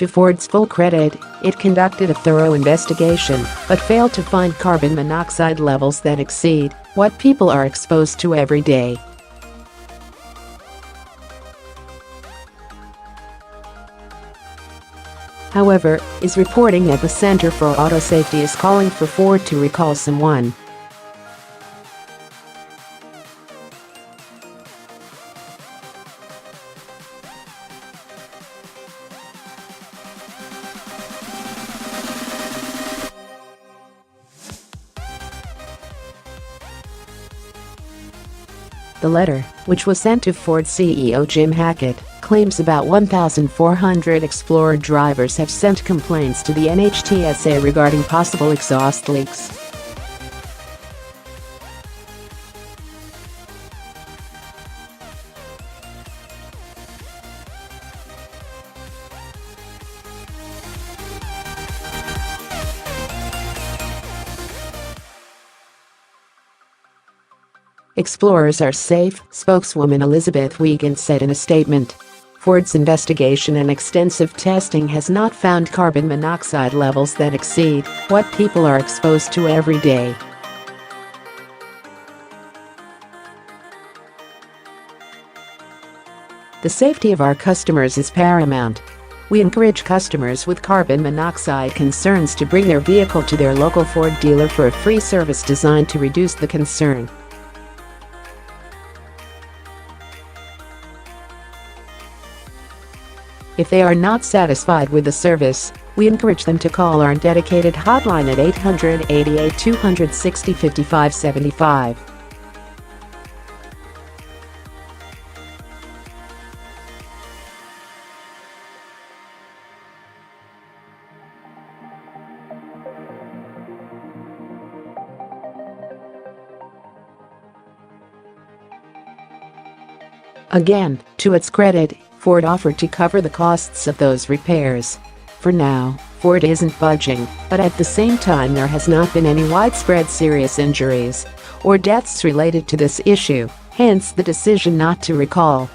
To Ford's full credit, it conducted a thorough investigation but failed to find carbon monoxide levels that exceed what people are exposed to every day. However, is reporting at the Center for Auto Safety is calling for Ford to recall someone. The letter, which was sent to Ford CEO Jim Hackett, claims about 1,400 Explorer drivers have sent complaints to the NHTSA regarding possible exhaust leaks. Explorers are safe, spokeswoman Elizabeth Weigandt said in a statement. Ford's investigation and extensive testing has not found carbon monoxide levels that exceed what people are exposed to every day. The safety of our customers is paramount. We encourage customers with carbon monoxide concerns to bring their vehicle to their local Ford dealer for a free service designed to reduce the concern. If they are not satisfied with the service, we encourage them to call our dedicated hotline at 888-260-5575. Again, to its credit, Ford offered to cover the costs of those repairs. For now, Ford isn't budging, but at the same time there has not been any widespread serious injuries or deaths related to this issue, hence the decision not to recall.